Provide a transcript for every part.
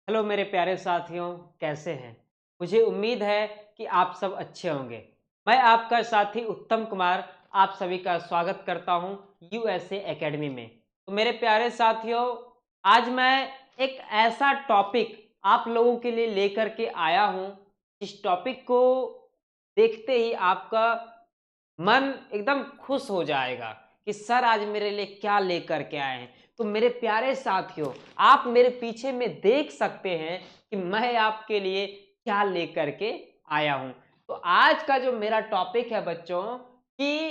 Hello मेरे प्यारे साथियों, कैसे हैं? मुझे उम्मीद है कि आप सब अच्छे होंगे। मैं आपका साथी उत्तम कुमार आप सभी का स्वागत करता हूं यूएसए एकेडमी में। तो मेरे प्यारे साथियों, आज मैं एक ऐसा टॉपिक आप लोगों के लिए लेकर के आया हूं, इस टॉपिक को देखते ही आपका मन एकदम खुश हो जाएगा कि सर आज मेरे लिए क्या लेकर के आए हैं। तो मेरे प्यारे साथियों, आप मेरे पीछे में देख सकते हैं कि मैं आपके लिए क्या लेकर के आया हूं। तो आज का जो मेरा टॉपिक है बच्चों, कि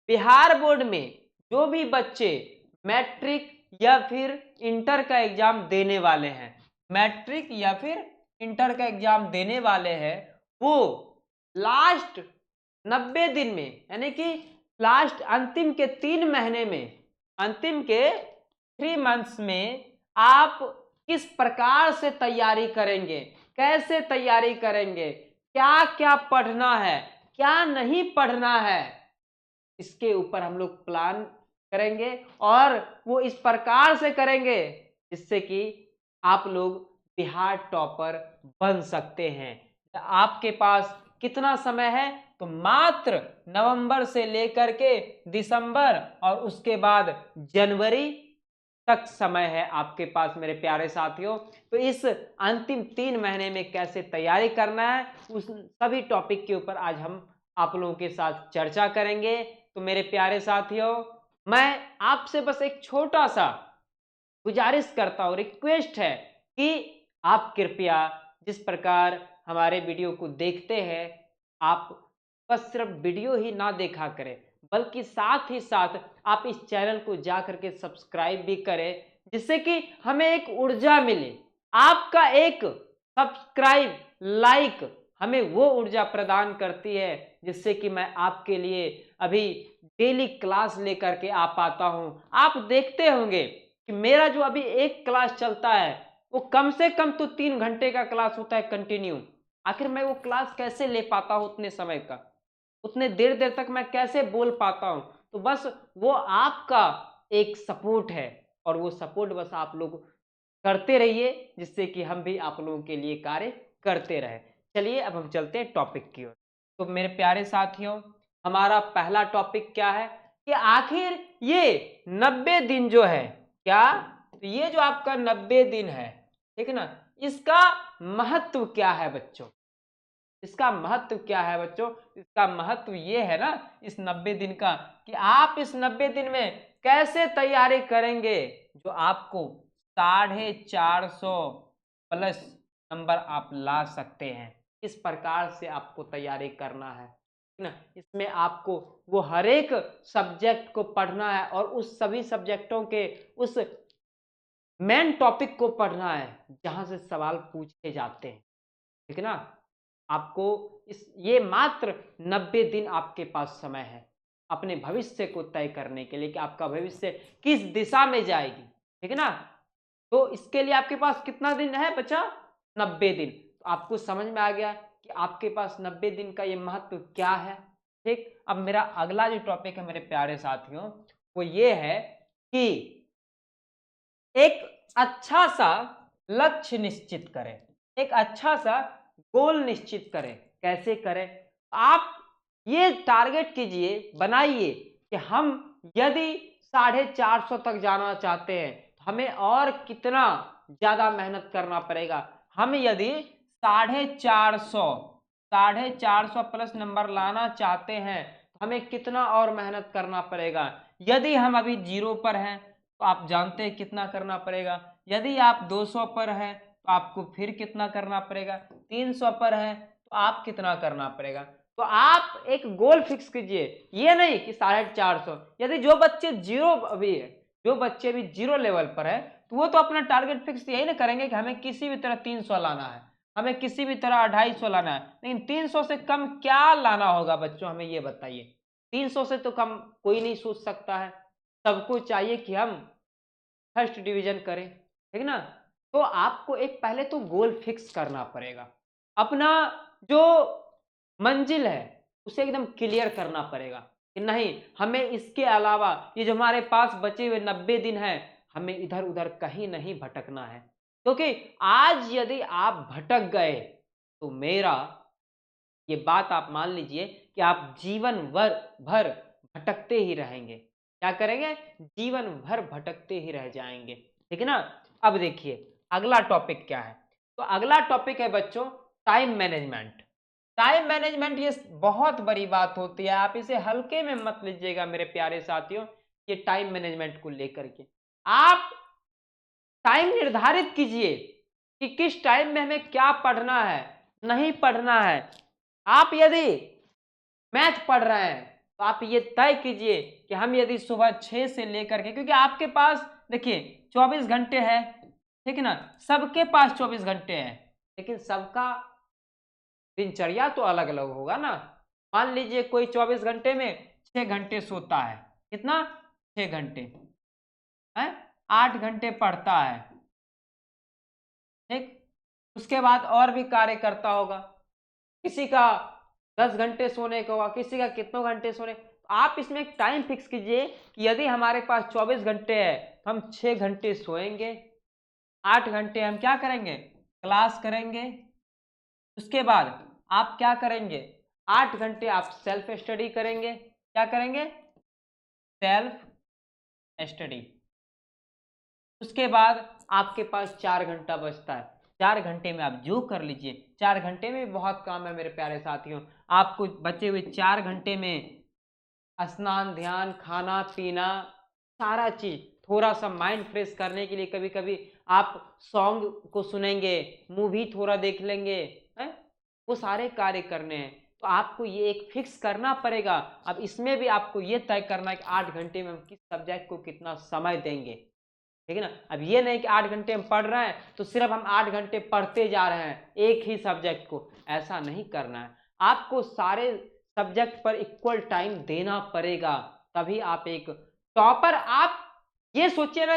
बिहार बोर्ड में जो भी बच्चे मैट्रिक या फिर इंटर का एग्जाम देने वाले हैं, मैट्रिक या फिर इंटर का एग्जाम देने वाले हैं, वो लास्ट 90 दिन में, यानी कि लास्ट अंतिम के 3 महीने में, अंतिम के 3 मंथ्स में आप किस प्रकार से तैयारी करेंगे, कैसे तैयारी करेंगे, क्या क्या पढ़ना है, क्या नहीं पढ़ना है, इसके ऊपर हम लोग प्लान करेंगे। और वो इस प्रकार से करेंगे जिससे कि आप लोग बिहार टॉपर बन सकते हैं। आपके पास कितना समय है? तो मात्र नवंबर से लेकर के दिसंबर और उसके बाद जनवरी तक समय है आपके पास मेरे प्यारे साथियों। तो इस अंतिम 3 महीने में कैसे तैयारी करना है, उस सभी टॉपिक के ऊपर आज हम आप लोगों के साथ चर्चा करेंगे। तो मेरे प्यारे साथियों, मैं आपसे बस एक छोटा सा गुजारिश करता हूँ, रिक्वेस्ट है कि आप कृपया जिस प्रकार हमारे वीडियो को देखते हैं, आप बस सिर्फ वीडियो ही ना देखा करें, बल्कि साथ ही साथ आप इस चैनल को जा करके सब्सक्राइब भी करें, जिससे कि हमें एक ऊर्जा मिले। आपका एक सब्सक्राइब, लाइक हमें वो ऊर्जा प्रदान करती है जिससे कि मैं आपके लिए अभी डेली क्लास लेकर के आ पाता हूं। आप देखते होंगे कि मेरा जो अभी एक क्लास चलता है वो कम से कम तो 3 घंटे का क्लास होता है कंटिन्यू। आखिर मैं वो क्लास कैसे ले पाता हूं उतने समय का, उतने देर देर तक मैं कैसे बोल पाता हूं? तो बस वो आपका एक सपोर्ट है, और वो सपोर्ट बस आप लोग करते रहिए जिससे कि हम भी आप लोगों के लिए कार्य करते रहें। चलिए अब हम चलते हैं टॉपिक की ओर। तो मेरे प्यारे साथियों, हमारा पहला टॉपिक क्या है कि आखिर ये 90 दिन जो है, क्या, तो ये जो आपका 90 दिन है, ठीक है ना, इसका महत्व क्या है बच्चों? इसका महत्व क्या है बच्चों? इसका महत्व ये है ना इस 90 दिन का, कि आप इस 90 दिन में कैसे तैयारी करेंगे जो आपको 450 प्लस नंबर आप ला सकते हैं। इस प्रकार से आपको तैयारी करना है ना। इसमें आपको वो हर एक सब्जेक्ट को पढ़ना है और उस सभी सब्जेक्टों के उस मेन टॉपिक को पढ़ना है जहां से सवाल पूछे जाते हैं, ठीक है ना। आपको इस ये मात्र 90 दिन आपके पास समय है अपने भविष्य को तय करने के लिए कि आपका भविष्य किस दिशा में जाएगी, ठीक है ना। तो इसके लिए आपके पास कितना दिन है बचा? 90 दिन। तो आपको समझ में आ गया कि आपके पास 90 दिन का ये महत्व क्या है। ठीक, अब मेरा अगला जो टॉपिक है मेरे प्यारे साथियों, वो ये है कि एक अच्छा सा लक्ष्य निश्चित करें, एक अच्छा सा गोल निश्चित करें। कैसे करें? आप ये टारगेट कीजिए, बनाइए कि हम यदि 450 तक जाना चाहते हैं तो हमें और कितना ज्यादा मेहनत करना पड़ेगा। हम यदि 450 प्लस नंबर लाना चाहते हैं तो हमें कितना और मेहनत करना पड़ेगा। यदि हम अभी 0 पर हैं तो आप जानते हैं कितना करना पड़ेगा। यदि आप 200 पर हैं तो आपको फिर कितना करना पड़ेगा। 300 पर हैं तो आप कितना करना पड़ेगा। तो आप एक गोल फिक्स कीजिए, ये नहीं कि 450। यदि जो बच्चे 0 अभी है, जो बच्चे भी 0 लेवल पर है, तो वो तो अपना टारगेट फिक्स यही ना करेंगे कि हमें किसी भी तरह 300 लाना है, हमें किसी भी तरह 250 लाना है। लेकिन 300 से कम क्या लाना होगा बच्चों, हमें ये बताइए। 300 से तो कम कोई नहीं सोच सकता है। सबको चाहिए कि हम फर्स्ट डिवीजन करें, ठीक ना। तो आपको एक पहले तो गोल फिक्स करना पड़ेगा, अपना जो मंजिल है उसे एकदम क्लियर करना पड़ेगा कि नहीं, हमें इसके अलावा ये जो हमारे पास बचे हुए 90 दिन है, हमें इधर उधर कहीं नहीं भटकना है। क्योंकि आज यदि आप भटक गए तो मेरा ये बात आप मान लीजिए कि आप जीवन भर भटकते ही रहेंगे। क्या करेंगे? जीवन भर भटकते ही रह जाएंगे। ठीक है ना? अब देखिए अगला टॉपिक क्या है। तो अगला टॉपिक है बच्चों टाइम मैनेजमेंट। टाइम मैनेजमेंट ये बहुत बड़ी बात होती है, आप इसे हल्के में मत लीजिएगा मेरे प्यारे साथियों। ये टाइम मैनेजमेंट को लेकर के आप टाइम निर्धारित कीजिए कि किस टाइम में हमें क्या पढ़ना है, नहीं पढ़ना है। आप यदि मैथ पढ़ रहे हैं तो आप ये तय कीजिए कि हम यदि सुबह 6 से लेकर के, क्योंकि आपके पास देखिए 24 घंटे है, ठीक है ना, सबके पास 24 घंटे हैं, लेकिन सबका दिनचर्या तो अलग अलग होगा ना। मान लीजिए कोई 24 घंटे में 6 घंटे सोता है, कितना? 6 घंटे है, 8 घंटे पढ़ता है, ठीक, उसके बाद और भी कार्य करता होगा, किसी का 10 घंटे सोने का होगा, किसी का कितनों घंटे सोने। तो आप इसमें एक टाइम फिक्स कीजिए कि यदि हमारे पास 24 घंटे है तो हम 6 घंटे सोएंगे, 8 घंटे हम क्या करेंगे? क्लास करेंगे। उसके बाद आप क्या करेंगे? 8 घंटे आप सेल्फ स्टडी करेंगे। क्या करेंगे? Self study. उसके बाद आपके पास 4 घंटा बचता है, 4 घंटे में आप जो कर लीजिए। 4 घंटे में भी बहुत काम है मेरे प्यारे साथियों। आपको बचे हुए 4 घंटे में स्नान, ध्यान, खाना पीना, सारा चीज, थोड़ा सा माइंड फ्रेश करने के लिए कभी कभी आप सॉन्ग को सुनेंगे, मूवी थोड़ा देख लेंगे, हैं? वो सारे कार्य करने हैं। तो आपको ये एक फिक्स करना पड़ेगा। अब इसमें भी आपको ये तय करना है कि 8 घंटे में हम किस सब्जेक्ट को कितना समय देंगे। ठीक है ना? अब ये नहीं कि 8 घंटे हम पढ़ रहे हैं तो सिर्फ हम 8 घंटे पढ़ते जा रहे हैं एक ही सब्जेक्ट को, ऐसा नहीं करना है। आपको सारे सब्जेक्ट पर इक्वल टाइम देना पड़ेगा, तभी आप एक टॉपर। आप ये सोचिए ना,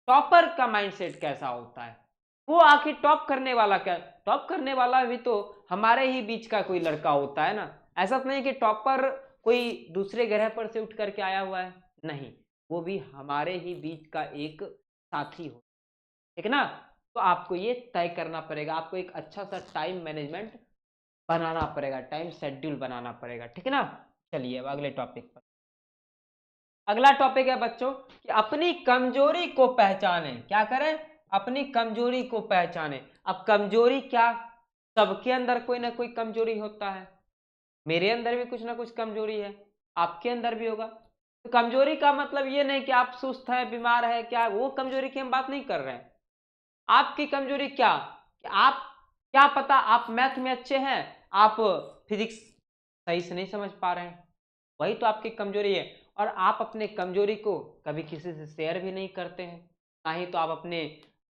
टॉपर का माइंडसेट कैसा होता है। वो आखिर टॉप करने वाला क्या, टॉप करने वाला भी तो हमारे ही बीच का कोई लड़का होता है ना। ऐसा तो नहीं कि टॉपर कोई दूसरे ग्रह पर से उठ करके आया हुआ है, नहीं, वो भी हमारे ही बीच का एक साथी हो। ठीक है ना? तो आपको ये तय करना पड़ेगा, आपको एक अच्छा सा टाइम मैनेजमेंट बनाना पड़ेगा, टाइम शेड्यूल बनाना पड़ेगा। ठीक है ना? चलिए अब अगले टॉपिक पर। अगला टॉपिक है बच्चों कि अपनी कमजोरी को पहचानें। क्या करें? अपनी कमजोरी को पहचानें। अब कमजोरी क्या, सबके अंदर कोई ना कोई कमजोरी होता है। मेरे अंदर भी कुछ ना कुछ कमजोरी है, आपके अंदर भी होगा। तो कमजोरी का मतलब ये नहीं कि आप सुस्त है, बीमार है, क्या, वो कमजोरी की हम बात नहीं कर रहे हैं। आपकी कमजोरी क्या कि आप, क्या पता आप मैथ में अच्छे हैं, आप फिजिक्स सही से नहीं समझ पा रहे हैं, वही तो आपकी कमजोरी है। और आप अपने कमजोरी को कभी किसी से शेयर भी नहीं करते हैं, ना ही तो आप अपने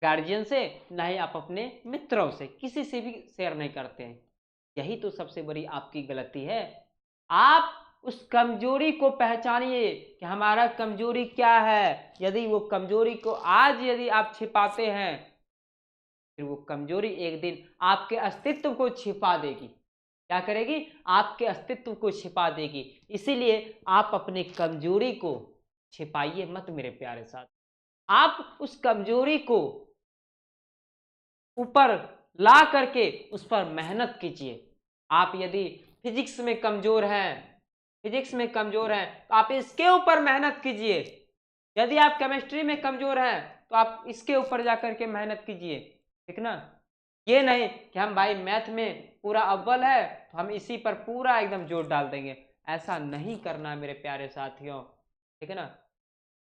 गार्जियन से, ना ही आप अपने मित्रों से, किसी से भी शेयर नहीं करते हैं। यही तो सबसे बड़ी आपकी गलती है। आप उस कमजोरी को पहचानिए कि हमारा कमजोरी क्या है। यदि वो कमजोरी को आज यदि आप छिपाते हैं, फिर वो कमजोरी एक दिन आपके अस्तित्व को छिपा देगी। क्या करेगी? आपके अस्तित्व को छिपा देगी। इसीलिए आप अपनी कमजोरी को छिपाइए मत मेरे प्यारे साथ। आप उस कमजोरी को ऊपर ला करके उस पर मेहनत कीजिए। आप यदि फिजिक्स में कमजोर हैं, फिजिक्स में कमजोर हैं तो आप इसके ऊपर मेहनत कीजिए। यदि आप केमिस्ट्री में कमजोर हैं तो आप इसके ऊपर जाकर के मेहनत कीजिए। ठीक ना? ये नहीं कि हम भाई मैथ में पूरा अव्वल है तो हम इसी पर पूरा एकदम जोर डाल देंगे, ऐसा नहीं करना मेरे प्यारे साथियों। ठीक है ना?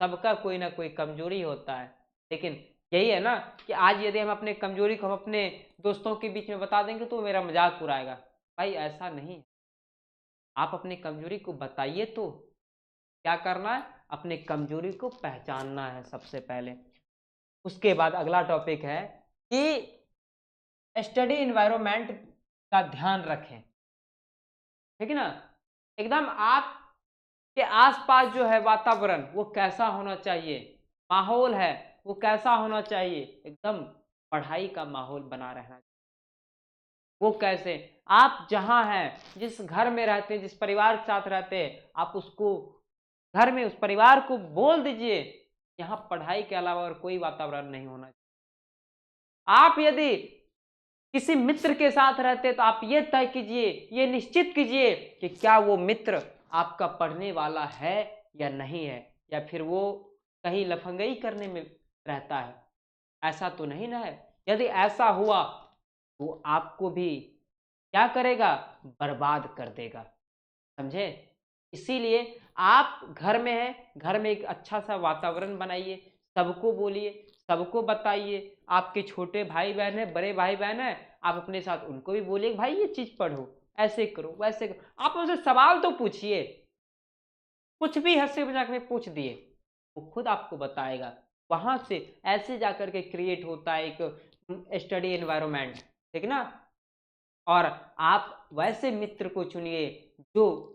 सबका कोई ना कोई कमजोरी होता है, लेकिन यही है ना कि आज यदि हम अपने कमजोरी को हम अपने दोस्तों के बीच में बता देंगे तो मेरा मजाक उड़ाएगा। भाई ऐसा नहीं, आप अपनी कमजोरी को बताइए। तो क्या करना है? अपने कमजोरी को पहचानना है सबसे पहले। उसके बाद अगला टॉपिक है कि स्टडी इन्वायरमेंट का ध्यान रखें। ठीक है ना? एकदम आपके आसपास जो है वातावरण वो कैसा होना चाहिए, माहौल है वो कैसा होना चाहिए, एकदम पढ़ाई का माहौल बना रहना चाहिए। वो कैसे? आप जहां हैं, जिस घर में रहते हैं, जिस परिवार के साथ रहते हैं, आप उसको घर में उस परिवार को बोल दीजिए यहाँ पढ़ाई के अलावा और कोई वातावरण नहीं होना चाहिए। आप यदि किसी मित्र के साथ रहते तो आप ये तय कीजिए, ये निश्चित कीजिए कि क्या वो मित्र आपका पढ़ने वाला है या नहीं है, या फिर वो कहीं लफंगई करने में रहता है। ऐसा तो नहीं ना है। यदि ऐसा हुआ तो आपको भी क्या करेगा, बर्बाद कर देगा, समझे। इसीलिए आप घर में हैं, घर में एक अच्छा सा वातावरण बनाइए, सबको बोलिए, सबको बताइए। आपके छोटे भाई बहन है, बड़े भाई बहन है, आप अपने साथ उनको भी बोलिए भाई ये चीज पढ़ो, ऐसे करो, वैसे करो। आप उनसे सवाल तो पूछिए, कुछ भी हंसी मजाक में पूछ दिए, वो खुद आपको बताएगा। वहां से ऐसे जाकर के क्रिएट होता है एक स्टडी एनवायरनमेंट, ठीक ना। और आप वैसे मित्र को चुनिए जो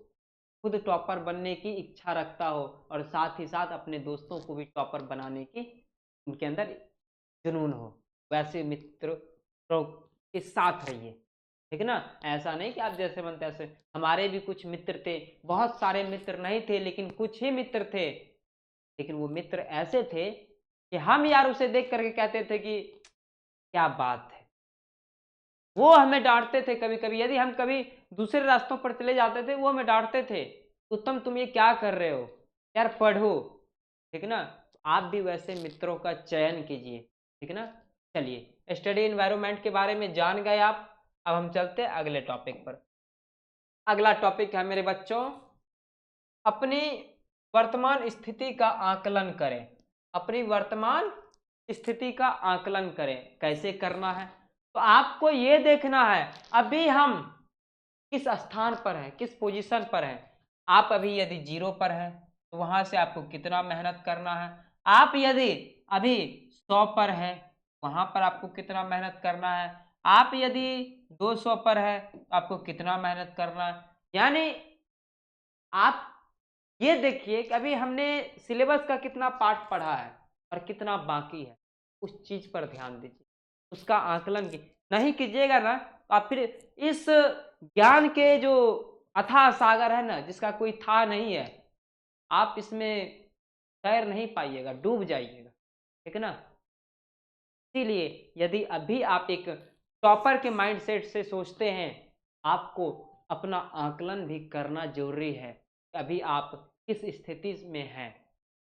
खुद टॉपर बनने की इच्छा रखता हो और साथ ही साथ अपने दोस्तों को भी टॉपर बनाने की उनके अंदर जुनून हो। वैसे मित्र के साथ रहिए, ठीक है ना। ऐसा नहीं कि आप जैसे मन तैसे। हमारे भी कुछ मित्र थे, बहुत सारे मित्र नहीं थे लेकिन कुछ ही मित्र थे, लेकिन वो मित्र ऐसे थे कि हम यार उसे देख करके कहते थे कि क्या बात है। वो हमें डांटते थे कभी कभी, यदि हम कभी दूसरे रास्तों पर चले जाते थे वो हमें डांटते थे, उत्तम तुम ये क्या कर रहे हो यार, पढ़ो, ठीक ना। आप भी वैसे मित्रों का चयन कीजिए, ठीक ना। चलिए, स्टडी एनवायरनमेंट के बारे में जान गए आप। अब हम चलते हैं अगले टॉपिक पर। अगला टॉपिक है मेरे बच्चों, अपनी वर्तमान स्थिति का आकलन करें। अपनी वर्तमान स्थिति का आकलन करें। कैसे करना है, तो आपको ये देखना है अभी हम किस स्थान पर हैं, किस पोजीशन पर हैं। आप अभी यदि 0 पर हैं तो वहां से आपको कितना मेहनत करना है। आप यदि अभी 100 पर हैं, वहां पर आपको कितना मेहनत करना है। आप यदि 200 पर है तो आपको कितना मेहनत करना है। यानी आप ये देखिए कि अभी हमने सिलेबस का कितना पार्ट पढ़ा है और कितना बाकी है, उस चीज पर ध्यान दीजिए, उसका आकलन नहीं कीजिएगा ना तो आप फिर इस ज्ञान के जो अथाह सागर है ना, जिसका कोई था नहीं है, आप इसमें तैर नहीं पाइएगा, डूब जाइएगा, ठीक है ना। इसीलिए यदि अभी आप एक टॉपर के माइंडसेट से सोचते हैं, आपको अपना आकलन भी करना जरूरी है। अभी आप किस स्थिति में हैं,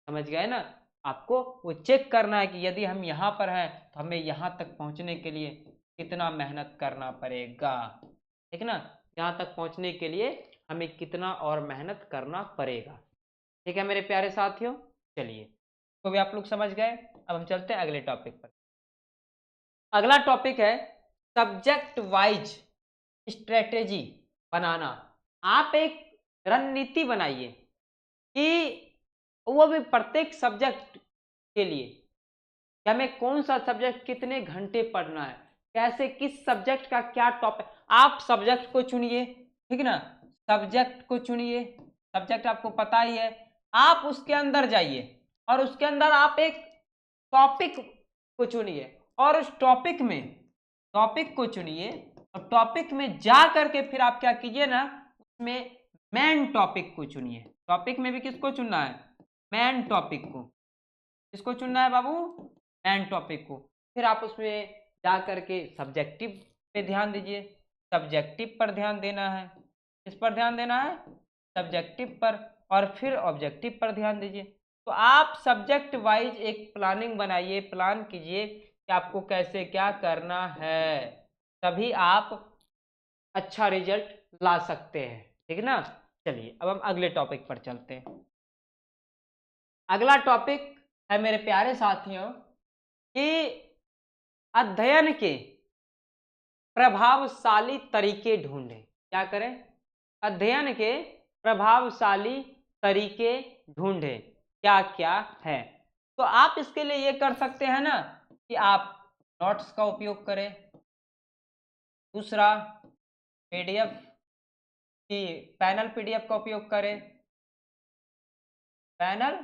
समझ गए ना। आपको वो चेक करना है कि यदि हम यहाँ पर हैं तो हमें यहाँ तक पहुँचने के लिए कितना मेहनत करना पड़ेगा, ठीक ना। यहाँ तक पहुँचने के लिए हमें कितना और मेहनत करना पड़ेगा, ठीक है मेरे प्यारे साथियों। चलिए, तो भी आप लोग समझ गए। अब हम चलते हैं अगले टॉपिक पर। अगला टॉपिक है सब्जेक्ट वाइज स्ट्रेटेजी बनाना। आप एक रणनीति बनाइए कि वो भी प्रत्येक सब्जेक्ट के लिए कि हमें कौन सा सब्जेक्ट कितने घंटे पढ़ना है, कैसे, किस सब्जेक्ट का क्या टॉपिक। आप सब्जेक्ट को चुनिए, ठीक ना। सब्जेक्ट को चुनिए, सब्जेक्ट आपको पता ही है। आप उसके अंदर जाइए और उसके अंदर आप एक टॉपिक को चुनिए और उस टॉपिक को चुनिए और टॉपिक में जा करके फिर आप क्या कीजिए ना, उसमें मेन टॉपिक को चुनिए। टॉपिक में भी किसको चुनना है, मेन टॉपिक को। किसको चुनना है बाबू, मेन टॉपिक को। फिर आप उसमें जा करके सब्जेक्टिव पे ध्यान दीजिए, सब्जेक्टिव पर ध्यान देना है। किस पर ध्यान देना है, सब्जेक्टिव पर। और फिर ऑब्जेक्टिव पर ध्यान दीजिए। तो आप सब्जेक्ट वाइज एक प्लानिंग बनाइए, प्लान कीजिए कि आपको कैसे क्या करना है, तभी आप अच्छा रिजल्ट ला सकते हैं, ठीक है ना। चलिए, अब हम अगले टॉपिक पर चलते हैं। अगला टॉपिक है मेरे प्यारे साथियों कि अध्ययन के प्रभावशाली तरीके ढूंढें। क्या करें, अध्ययन के प्रभावशाली तरीके ढूंढें, क्या क्या है। तो आप इसके लिए ये कर सकते हैं ना कि आप नोट्स का उपयोग करें। दूसरा, पीडीएफ की पैनल पीडीएफ का उपयोग करें, पैनल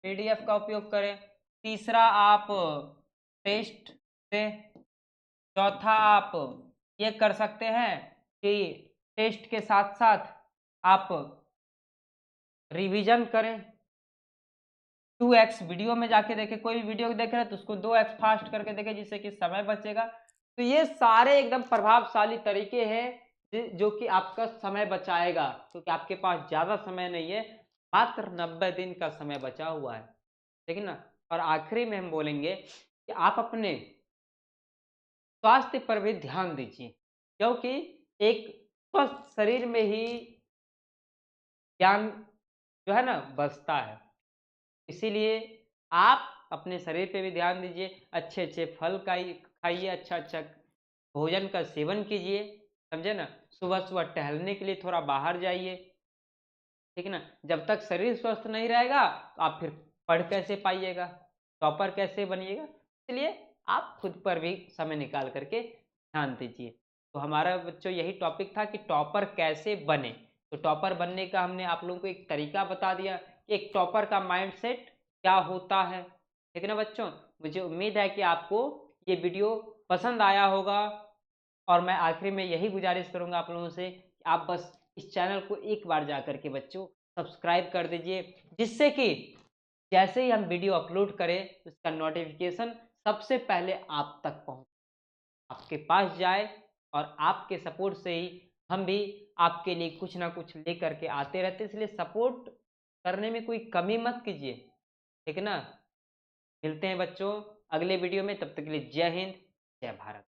पीडीएफ का उपयोग करें। तीसरा, आप टेस्ट दें। चौथा, आप ये कर सकते हैं कि टेस्ट के साथ साथ आप रिवीजन करें। 2x वीडियो में जाके देखे, कोई भी वीडियो देख रहे हैं तो उसको 2x फास्ट करके देखे, जिससे कि समय बचेगा। तो ये सारे एकदम प्रभावशाली तरीके हैं जो कि आपका समय बचाएगा, क्योंकि आपके पास ज़्यादा समय नहीं है, मात्र 90 दिन का समय बचा हुआ है, ठीक है ना। और आखिरी में हम बोलेंगे कि आप अपने स्वास्थ्य पर भी ध्यान दीजिए, क्योंकि एक स्वस्थ शरीर में ही ज्ञान जो है ना बसता है। इसीलिए आप अपने शरीर पे भी ध्यान दीजिए, अच्छे-अच्छे फल खाइए, अच्छा-अच्छा भोजन का सेवन कीजिए, समझे ना? सुबह-सुबह टहलने के लिए थोड़ा बाहर जाइए, ठीक है ना? जब तक शरीर स्वस्थ नहीं रहेगा, तो आप फिर पढ़ कैसे पाइएगा? टॉपर कैसे बनिएगा? इसलिए आप खुद पर भी समय निकाल कर के ध्यान दीजिए। तो हमारा बच्चों यही टॉपिक था कि टॉपर कैसे बने? तो टॉपर बनने का हमने आप लोगों को एक तरीका बता दिया कि एक टॉपर का माइंडसेट क्या होता है, ठीक है ना बच्चों? मुझे उम्मीद है कि आपको ये वीडियो पसंद आया होगा, और मैं आखिरी में यही गुजारिश करूँगा आप लोगों से कि आप बस इस चैनल को एक बार जा कर के बच्चों सब्सक्राइब कर दीजिए, जिससे कि जैसे ही हम वीडियो अपलोड करें उसका नोटिफिकेशन सबसे पहले आप तक पहुँचे, आपके पास जाए, और आपके सपोर्ट से ही हम भी आपके लिए कुछ ना कुछ लेकर के आते रहते हैं। इसलिए सपोर्ट करने में कोई कमी मत कीजिए, ठीक है ना? मिलते हैं बच्चों अगले वीडियो में, तब तक के लिए जय हिंद, जय भारत।